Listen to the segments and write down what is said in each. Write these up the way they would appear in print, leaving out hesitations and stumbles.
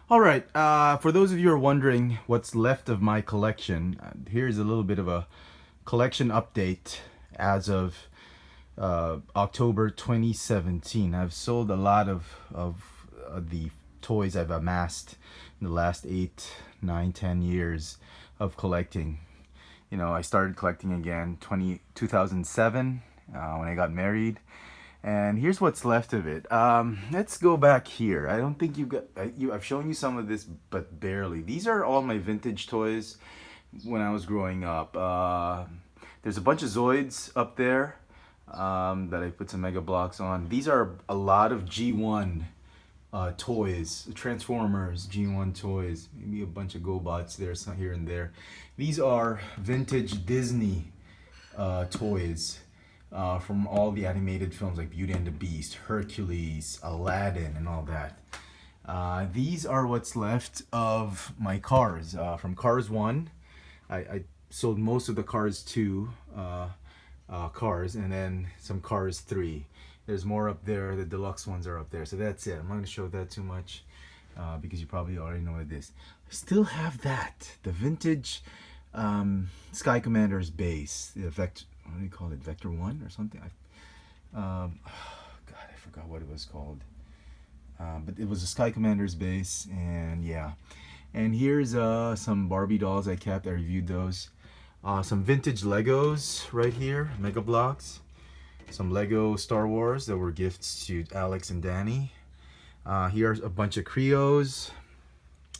All right, for those of you who are wondering what's left of my collection, here's a little bit of a collection update as of October 2017. I've sold a lot of the toys I've amassed in the last 8, 9, 10 years of collecting. You know, I started collecting again 2007 when I got married. And here's what's left of it. Let's go back here. I don't think you got. I've shown you some of this, but barely. These are all my vintage toys when I was growing up. There's a bunch of Zoids up there that I put some Mega Blocks on. These are a lot of G1 toys, Transformers, G1 toys. Maybe a bunch of GoBots there, some here and there. These are vintage Disney toys from all the animated films like Beauty and the Beast, Hercules, Aladdin, and all that. These are what's left of my cars. From Cars 1, I sold most of the Cars 2 cars, and then some Cars 3. There's more up there. The deluxe ones are up there. So that's it. I'm not going to show that too much because you probably already know what it is. I still have that. The vintage Sky Commander's base. The Vector, what do you call it? Vector 1 or something? God, I forgot what it was called. But it was a Sky Commander's base, and yeah. And here's some Barbie dolls I kept. I reviewed those. Some vintage Legos right here, Mega Blocks. Some Lego Star Wars that were gifts to Alex and Danny. Here's a bunch of Creos,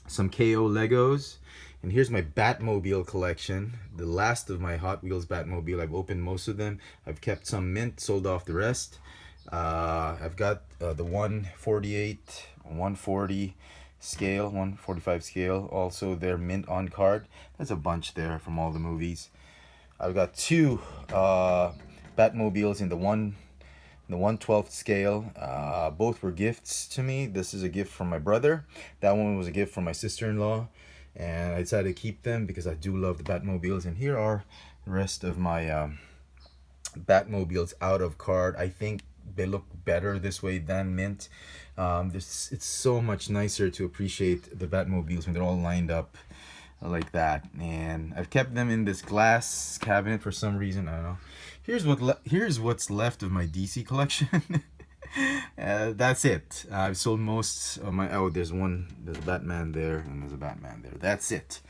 some KO Legos, and here's my Batmobile collection. The last of my Hot Wheels Batmobile. I've opened most of them. I've kept some mint, sold off the rest. I've got the 148, 140 scale, 145 scale. Also, their mint on card. There's a bunch there from all the movies. I've got two Batmobiles in the 1/12 scale. Both were gifts to me. This is a gift from my brother. That one was a gift from my sister-in-law, and I decided to keep them because I do love the Batmobiles. And here are the rest of my Batmobiles out of card. I think they look better this way than mint. It's so much nicer to appreciate the Batmobiles when they're all lined up like that. And I've kept them in this glass cabinet for some reason. I don't know. Here's what's left of my DC collection. That's it. I've sold most of my. Oh, there's a Batman there, and there's a Batman there. That's it.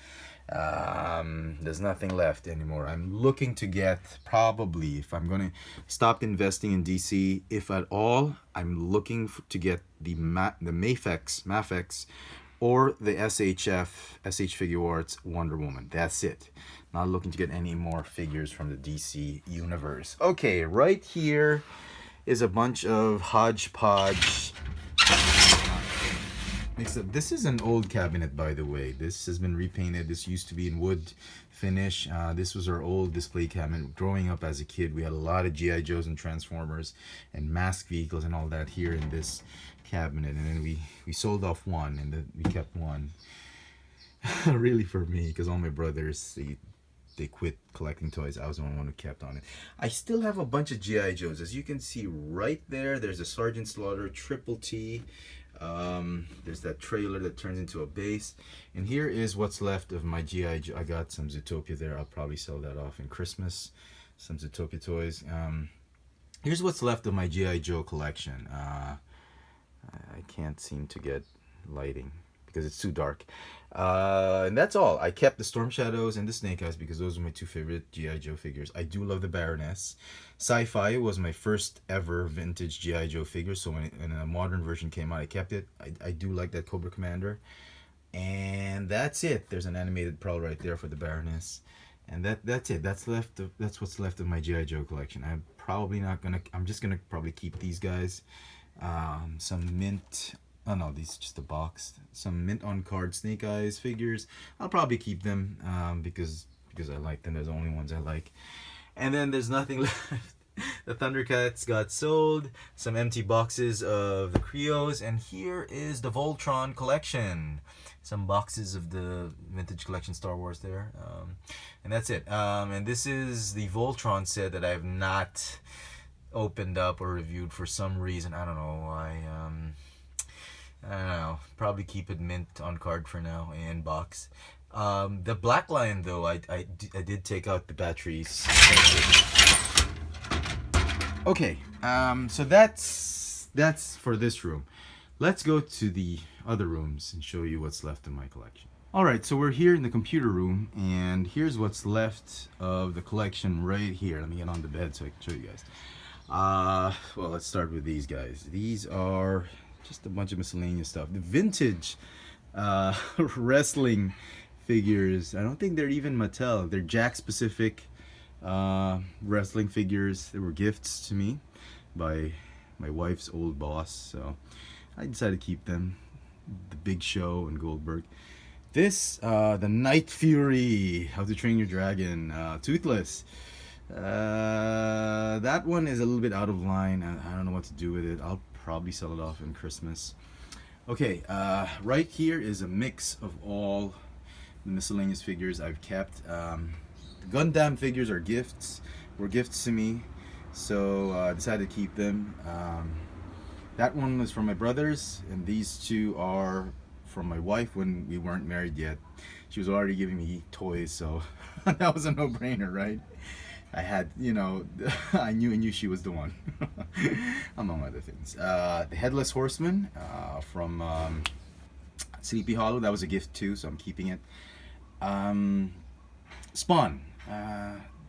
There's nothing left anymore. I'm looking to get, probably, if I'm gonna stop investing in DC, if at all, I'm looking to get the Mafex or the SH Figure Arts Wonder Woman. That's it. Not looking to get any more figures from the DC universe. Okay, right here is a bunch of hodgepodge mixed up. This is an old cabinet, by the way. This has been repainted. This used to be in wood finish. This was our old display cabinet. Growing up as a kid, we had a lot of GI Joes and Transformers and mask vehicles and all that here in this cabinet. And then we sold off one, and we kept one. Really for me, because all my brothers, they quit collecting toys. I was the only one who kept on it. I still have a bunch of GI Joes. As you can see right there, there's a Sergeant Slaughter Triple T. There's that trailer that turns into a base. And here is what's left of my GI Joe. I got some Zootopia there. I'll probably sell that off in Christmas. Some Zootopia toys. Here's what's left of my GI Joe collection. I can't seem to get lighting because it's too dark. And that's all. I kept the Storm Shadows and the Snake Eyes because those are my two favorite G.I. Joe figures. I do love the Baroness. Sci-Fi was my first ever vintage G.I. Joe figure, so when a modern version came out, I kept it. I do like that Cobra Commander. And that's it. There's an animated Prowl right there for the Baroness. And that's it. That's what's left of my G.I. Joe collection. I'm just gonna probably keep these guys. Some mint. Oh no, these are just a box. Some mint on card Snake Eyes figures. I'll probably keep them because I like them. They're the only ones I like. And then there's nothing left. The Thundercats got sold. Some empty boxes of the Creos, and here is the Voltron collection. Some boxes of the vintage collection Star Wars there, and that's it. And this is the Voltron set that I have not opened up or reviewed for some reason. I don't know why. I don't know. Probably keep it mint on card for now and box. The Black Lion though, I did take out the batteries. Okay, so that's for this room. Let's go to the other rooms and show you what's left in my collection. Alright, so we're here in the computer room, and here's what's left of the collection right here. Let me get on the bed so I can show you guys. Well, let's start with these guys. These are just a bunch of miscellaneous stuff. The vintage wrestling figures. I don't think they're even Mattel. They're Jack specific wrestling figures. They were gifts to me by my wife's old boss, so I decided to keep them. The Big Show and Goldberg. This, the Night Fury, How to Train Your Dragon, Toothless. That one is a little bit out of line. I don't know what to do with it. I'll probably sell it off in Christmas. Okay, right here is a mix of all the miscellaneous figures I've kept. The Gundam figures are gifts, were gifts to me, so I decided to keep them. That one was from my brothers, and these two are from my wife when we weren't married yet. She was already giving me toys, so that was a no-brainer, right? I had, you know, I knew she was the one, among other things. The Headless Horseman from Sleepy Hollow, that was a gift too, so I'm keeping it. Spawn,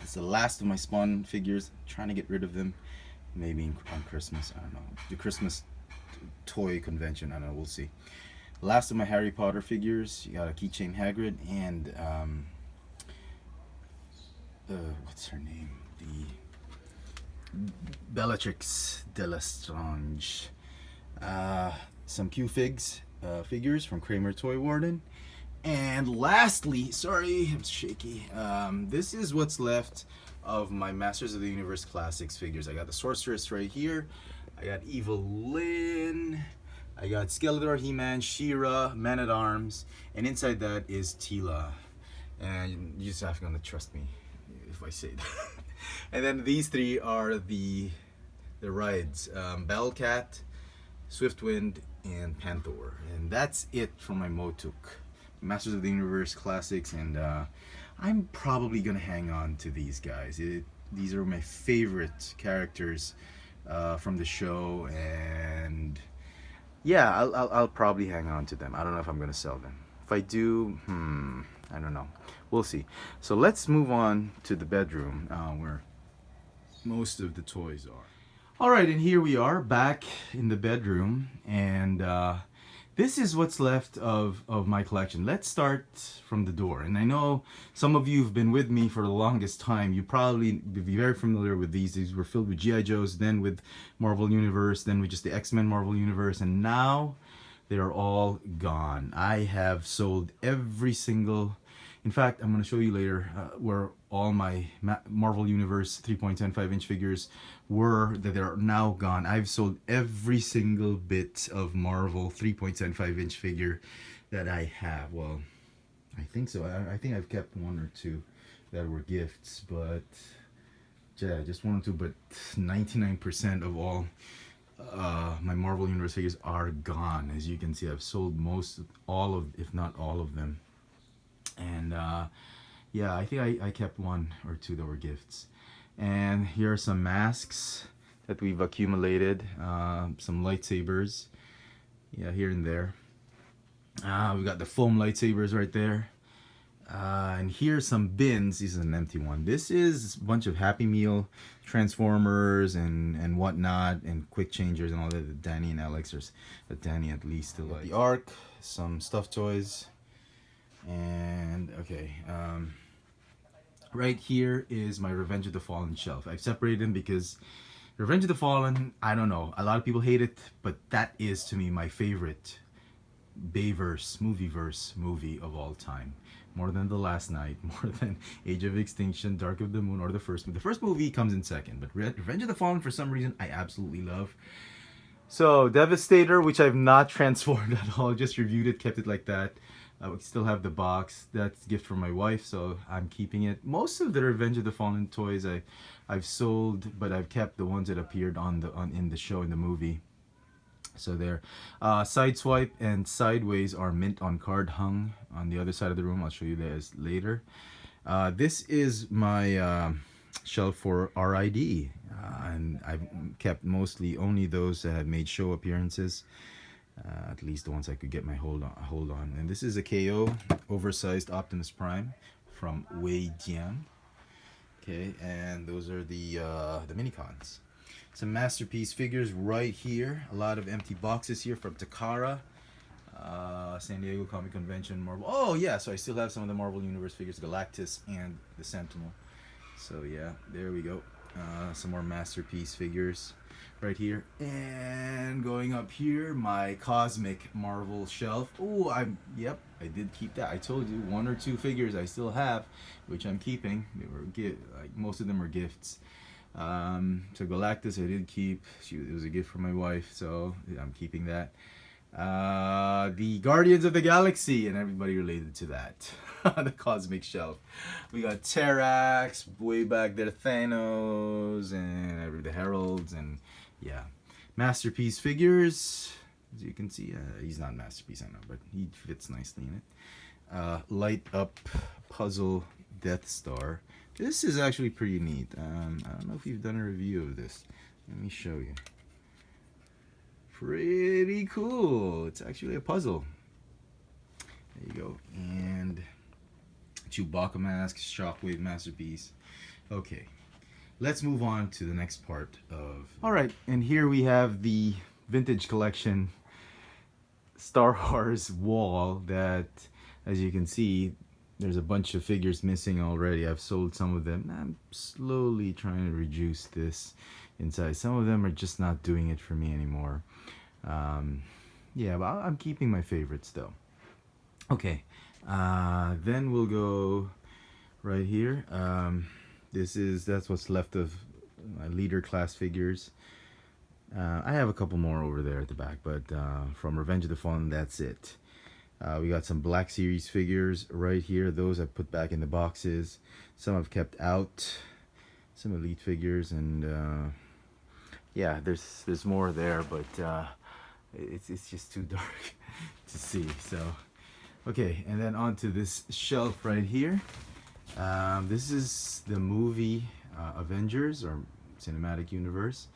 it's the last of my Spawn figures. I'm trying to get rid of them, maybe on Christmas. I don't know, the Christmas toy convention. I don't know, we'll see. Last of my Harry Potter figures. You got a Keychain Hagrid and what's her name? The Bellatrix Delestrange. Some Q-Figs figures from Kramer Toy Warden. And lastly, sorry, I'm shaky. This is what's left of my Masters of the Universe Classics figures. I got the Sorceress right here. I got Evil Lyn. I got Skeletor, He-Man, She-Ra, Man-at-Arms, and inside that is Teela. And you just have to trust me if I say that. And then these three are the rides: Bellcat, Swiftwind, and Panther. And that's it from my Motuk Masters of the Universe Classics. And I'm probably gonna hang on to these guys. These are my favorite characters from the show, and yeah, I'll probably hang on to them. I don't know if I'm gonna sell them. If I do, I don't know. We'll see. So let's move on to the bedroom where most of the toys are. All right, and here we are back in the bedroom, and this is what's left of my collection. Let's start from the door. And I know some of you have been with me for the longest time. You probably be very familiar with these. These were filled with G.I. Joes, then with Marvel Universe, then with just the X-Men Marvel Universe, and now they are all gone. I have sold every single... In fact, I'm going to show you later where all my Marvel Universe 3.75-inch figures were, that they're now gone. I've sold every single bit of Marvel 3.75-inch figure that I have. Well, I think so. I think I've kept one or two that were gifts, but yeah, just one or two. But 99% of all my Marvel Universe figures are gone. As you can see, I've sold all of, if not all of them. And yeah, I think I kept one or two that were gifts. And here are some masks that we've accumulated, some lightsabers, yeah, here and there. We've got the foam lightsabers right there. And here's some bins. This is an empty one. This is a bunch of Happy Meal Transformers and whatnot, and quick changers and all that Danny and Alex, or that Danny at least still like. The Ark, some stuffed toys. And okay, right here is my Revenge of the Fallen shelf. I've separated them because Revenge of the Fallen, I don't know, a lot of people hate it, but that is to me my favorite Bayverse, movie of all time. More than The Last Night, more than Age of Extinction, Dark of the Moon, or the first movie. The first movie comes in second, but Revenge of the Fallen, for some reason, I absolutely love. So Devastator, which I've not transformed at all, just reviewed it, kept it like that. I would still have the box. That's a gift from my wife, so I'm keeping it. Most of the Revenge of the Fallen toys I've sold, but I've kept the ones that appeared in the show, in the movie. So there. Sideswipe and Sideways are mint on card, hung on the other side of the room. I'll show you this later. This is my shelf for RID, and I've kept mostly only those that have made show appearances, at least the ones I could get my hold on. And this is a KO oversized Optimus Prime from Wei Jiang. Okay, and those are the mini-cons. Some masterpiece figures right here. A lot of empty boxes here from Takara, San Diego Comic Convention, Marvel. Oh yeah, so I still have some of the Marvel Universe figures, Galactus and the Sentinel. So yeah, there we go. Some more masterpiece figures right here. And going up here, my Cosmic Marvel shelf. Oh, I did keep that. I told you 1 or 2 figures I still have, which I'm keeping. They were like most of them are gifts. So Galactus I did keep. It was a gift from my wife, so I'm keeping that. The Guardians of the Galaxy and everybody related to that. The Cosmic Shelf. We got Terrax, way back there, Thanos, and the Heralds, and yeah. Masterpiece figures. As you can see, he's not Masterpiece, I know, but he fits nicely in it. Light up puzzle Death Star. This is actually pretty neat. I don't know if you've done a review of this. Let me show you. Pretty cool. It's actually a puzzle. There you go. And Chewbacca mask, Shockwave masterpiece. Okay, let's move on to the next part of... Alright, and here we have the vintage collection Star Wars wall that, as you can see, there's a bunch of figures missing already. I've sold some of them. I'm slowly trying to reduce this inside. Some of them are just not doing it for me anymore. Yeah, but I'm keeping my favorites though. Okay, then we'll go right here. That's what's left of my leader class figures. I have a couple more over there at the back, but from Revenge of the Fallen, that's it. We got some Black Series figures right here. Those I've put back in the boxes. Some I've kept out. Some Elite figures, and yeah, there's more there, but it's just too dark to see. So okay, and then onto this shelf right here. This is the movie Avengers, or Cinematic Universe,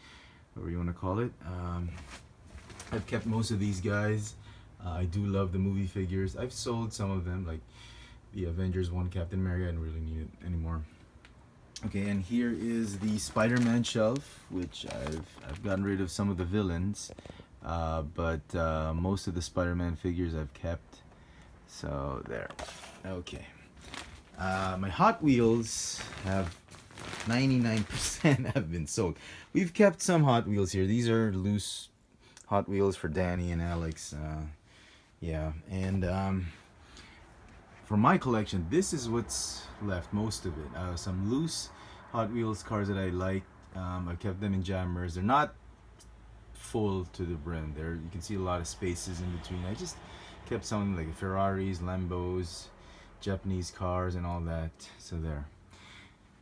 whatever you want to call it. I've kept most of these guys. I do love the movie figures. I've sold some of them, like the Avengers one, Captain America. I don't really need it anymore. Okay, and here is the Spider-Man shelf, which I've gotten rid of some of the villains, but most of the Spider-Man figures I've kept. So there. Okay. My Hot Wheels have 99% have been sold. We've kept some Hot Wheels here. These are loose Hot Wheels for Danny and Alex. Yeah, and for my collection, this is what's left, most of it. Some loose Hot Wheels cars that I like. I kept them in jammers. They're not full to the brim. You can see a lot of spaces in between. I just kept some like Ferraris, Lambos, Japanese cars, and all that. So there.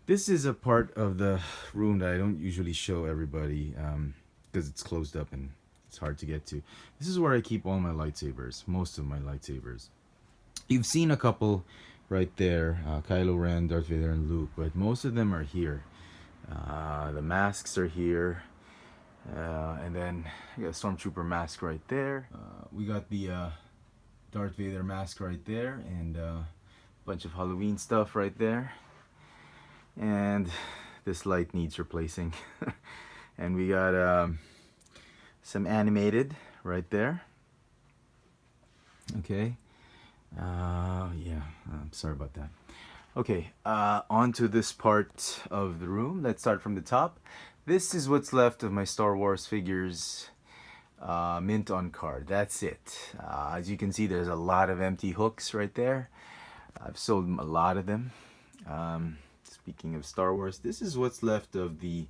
This is a part of the room that I don't usually show everybody because it's closed up and it's hard to get to. This is where I keep all my lightsabers, most of my lightsabers. You've seen a couple right there, Kylo Ren, Darth Vader, and Luke, but most of them are here. The masks are here, and then you got a Stormtrooper mask right there. We got the Darth Vader mask right there, and a bunch of Halloween stuff right there. And this light needs replacing. And we got some animated right there. Okay. Yeah, I'm sorry about that. Okay, on to this part of the room. Let's start from the top. This is what's left of my Star Wars figures, mint on card. That's it. As you can see, there's a lot of empty hooks right there. I've sold a lot of them. Speaking of Star Wars, this is what's left of the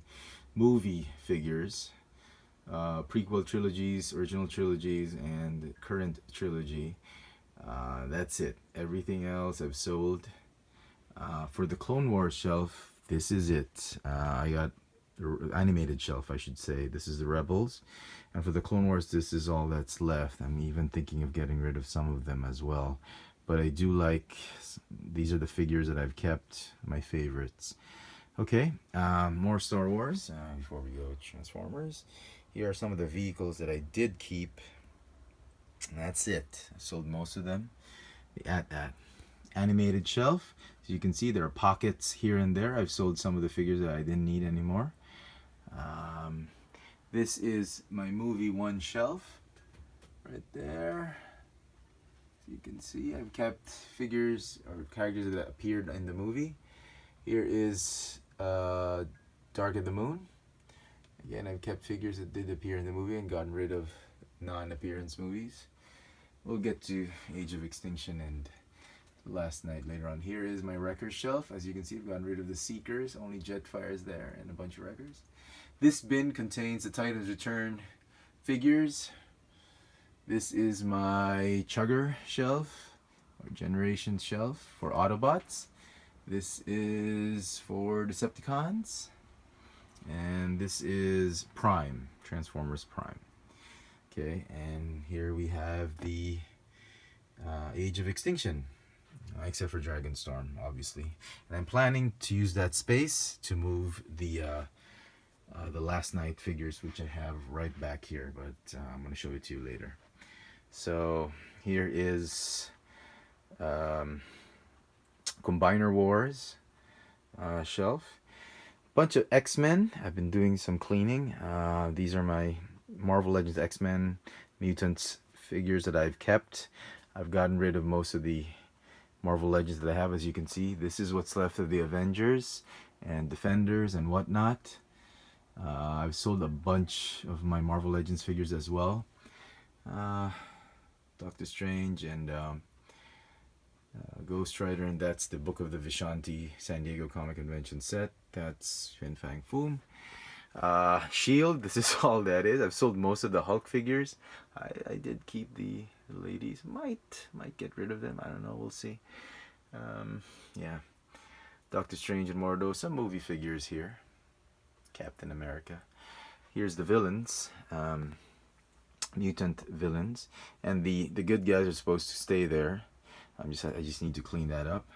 movie figures. Prequel trilogies, original trilogies, and current trilogy. That's it. Everything else I've sold. For the Clone Wars shelf, this is it. I got the animated shelf, I should say. This is the Rebels, and for the Clone Wars, this is all that's left. I'm even thinking of getting rid of some of them as well, but I do like, these are the figures that I've kept, my favorites. Okay, more Star Wars before we go to Transformers. Here are some of the vehicles that I did keep. And that's it. I sold most of them at that animated shelf. As you can see, there are pockets here and there. I've sold some of the figures that I didn't need anymore. This is my movie 1 shelf right there. As you can see, I've kept figures or characters that appeared in the movie. Here is Dark of the Moon. Again, I've kept figures that did appear in the movie and gotten rid of non-appearance movies. We'll get to Age of Extinction and Last Night later on. Here is my record shelf. As you can see, I've gotten rid of the Seekers, only Jetfires there, and a bunch of records. This bin contains the Titans Return figures. This is my Chugger shelf, or Generation shelf for Autobots. This is for Decepticons. And this is Prime, Transformers Prime. Okay, and here we have the Age of Extinction, except for Dragonstorm, obviously. And I'm planning to use that space to move the Last Night figures, which I have right back here, but I'm going to show it to you later. So here is Combiner Wars shelf. Bunch of X-Men. I've been doing some cleaning. These are my Marvel Legends X-Men Mutants figures that I've kept. I've gotten rid of most of the Marvel Legends that I have. As you can see, this is what's left of the Avengers and Defenders and whatnot. I've sold a bunch of my Marvel Legends figures as well. Doctor Strange and Ghost Rider, and that's the Book of the Vishanti San Diego Comic Convention set. That's Fin Fang Foom. Shield, this is all that is. I've sold most of the Hulk figures. I did keep the ladies. Might get rid of them. I don't know. We'll see. Yeah. Doctor Strange and Mordo. Some movie figures here. Captain America. Here's the villains. Mutant villains. And the good guys are supposed to stay there. I just need to clean that up.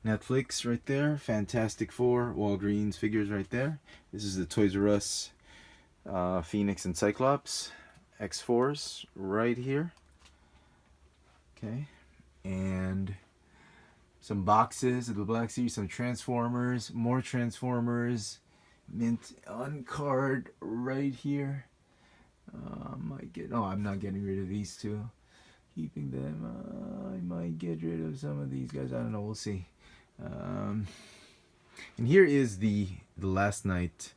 Netflix right there. Fantastic Four, Walgreens figures right there. This is the Toys R Us Phoenix and Cyclops X-Force right here. Okay, and some boxes of the Black Series, some Transformers, more Transformers, mint on card right here. I'm not getting rid of these two. Keeping them. I might get rid of some of these guys. I don't know. We'll see. And here is the Last Night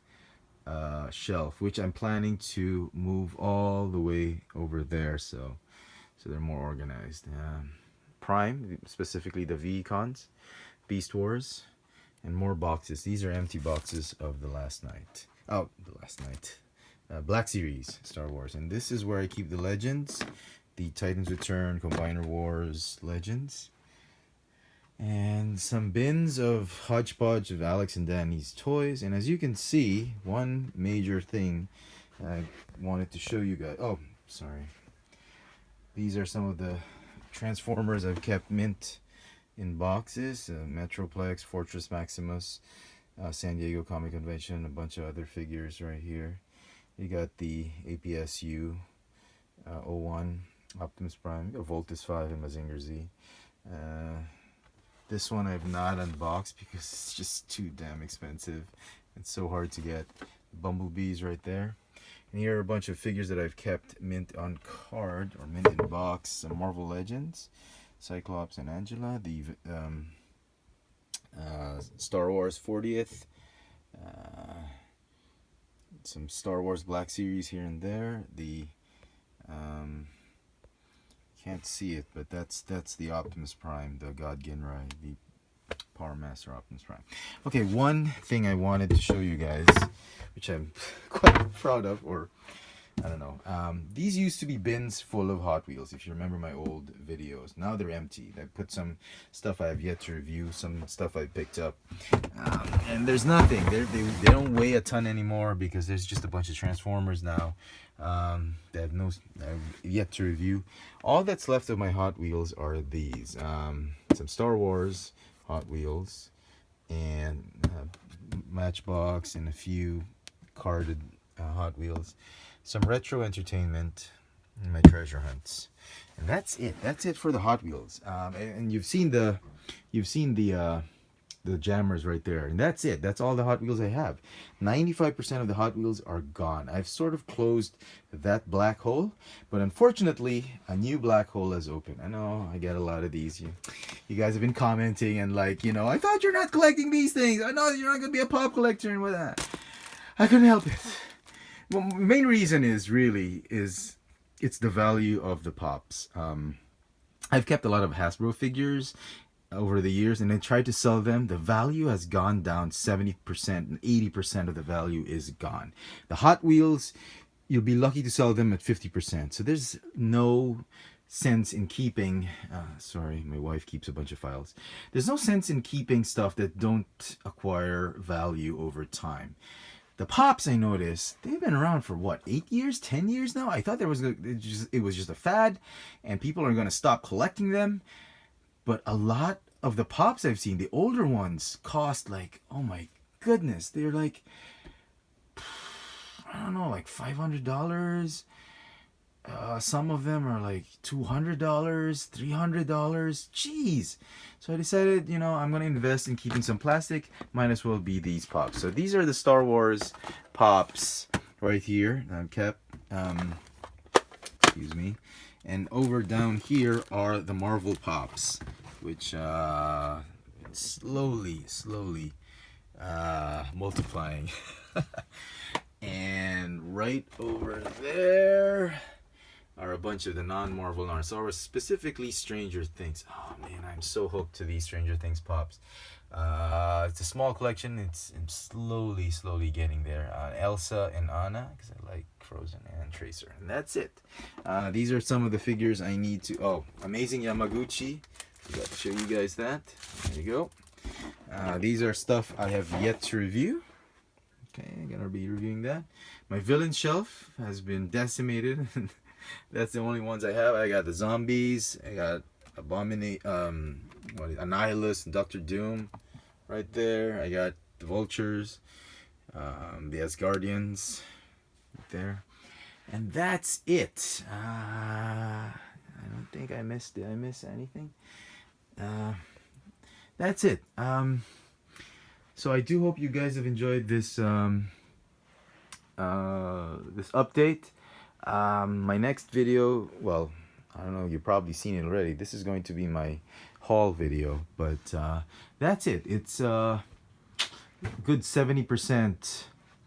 shelf, which I'm planning to move all the way over there, so they're more organized. Prime, specifically the V-Cons, Beast Wars, and more boxes. These are empty boxes of the Last Night. Oh, the Last Night. Black Series Star Wars, and this is where I keep the Legends. The Titans Return, Combiner Wars Legends, and some bins of hodgepodge of Alex and Danny's toys. And as you can see, one major thing I wanted to show you guys. Oh, sorry. These are some of the Transformers I've kept mint in boxes. Metroplex, Fortress Maximus, San Diego Comic Convention, a bunch of other figures right here. You got the APSU 01. Optimus Prime, Voltus 5, and Mazinger Z. This one I've not unboxed because it's just too damn expensive. It's so hard to get. Bumblebees right there. And here are a bunch of figures that I've kept mint on card or mint in box. Some Marvel Legends, Cyclops and Angela. The Star Wars 40th. Some Star Wars Black Series here and there. The can't see it, but that's the Optimus Prime, the God Ginrai, the Power Master Optimus Prime. Okay, one thing I wanted to show you guys, which I'm quite proud of, or I don't know. These used to be bins full of Hot Wheels, if you remember my old videos. those. Now they're empty. I put some stuff I have yet to review, some stuff I picked up, and there's nothing. They don't weigh a ton anymore because there's just a bunch of Transformers now that I've yet to review. All that's left of my Hot Wheels are these, some Star Wars Hot Wheels, and Matchbox, and a few carded Hot Wheels, some retro entertainment, and my treasure hunts, and that's it for the Hot Wheels. And you've seen the jammers right there, and that's it. That's all the Hot Wheels I have. 95% of the Hot Wheels are gone. I've sort of closed that black hole, but unfortunately a new black hole has opened. I know I get a lot of these. You guys have been commenting and like, you know, I thought you're not collecting these things. I know you're not gonna be a pop collector and whatnot. I couldn't help it. Well, main reason is it's the value of the pops. I've kept a lot of Hasbro figures over the years, and I tried to sell them. The value has gone down 70%, and 80% of the value is gone. The Hot Wheels, you'll be lucky to sell them at 50%. So there's no sense in keeping, sorry, my wife keeps a bunch of files. There's no sense in keeping stuff that don't acquire value over time. The pops, I noticed, they've been around for what, 8 years, 10 years now? I thought it was just a fad, and people are going to stop collecting them. But a lot of the pops I've seen, the older ones, cost like, oh my goodness, they're like, I don't know, like $500. Some of them are like $200, $300. Jeez. So I decided, you know, I'm going to invest in keeping some plastic. Might as well be these pops. So these are the Star Wars pops right here. I've kept, excuse me. And over down here are the Marvel pops, which slowly multiplying. And right over there are a bunch of the non-Marvel Star, specifically Stranger Things. Oh man, I'm so hooked to these Stranger Things pops. It's a small collection. It's slowly getting there. Elsa and Anna, because I like Frozen, and Tracer, and that's it. These are some of the figures I need to. Oh, Amazing Yamaguchi. Forgot to show you guys that. There you go. These are stuff I have yet to review. Okay, I'm gonna be reviewing that. My villain shelf has been decimated. That's the only ones I have. I got the zombies. I got Annihilus and Doctor Doom right there. I got the vultures, the Asgardians right there, and that's it. I don't think I missed. Did I miss anything? That's it. So I do hope you guys have enjoyed this this update. My next video, well, I don't know, you've probably seen it already. This is going to be my haul video, but that's it. It's a good 70%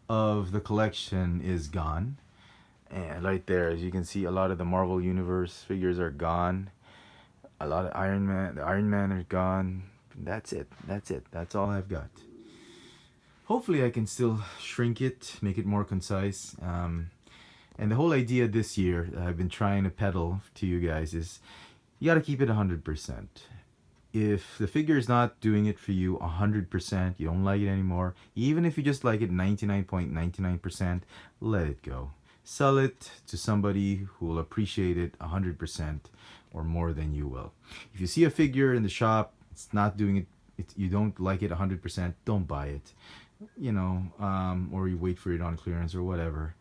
of the collection is gone. And right there, as you can see, a lot of the Marvel Universe figures are gone. A lot of Iron Man, the Iron Man are gone. That's it. That's all I've got. Hopefully I can still shrink it, make it more concise. And the whole idea this year that I've been trying to peddle to you guys is you got to keep it 100%. If the figure is not doing it for you 100%, you don't like it anymore, even if you just like it 99.99%, let it go. Sell it to somebody who will appreciate it 100% or more than you will. If you see a figure in the shop, it's not doing it, you don't like it 100%, don't buy it. You know, or you wait for it on clearance or whatever.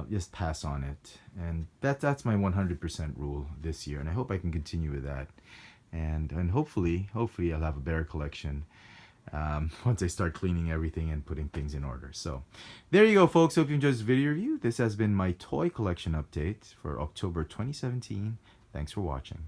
Just pass on it. And that's my 100% rule this year, and I hope I can continue with that. And hopefully I'll have a better collection once I start cleaning everything and putting things in order. So there you go, folks. Hope you enjoyed this video review. This has been my toy collection update for October 2017. Thanks for watching.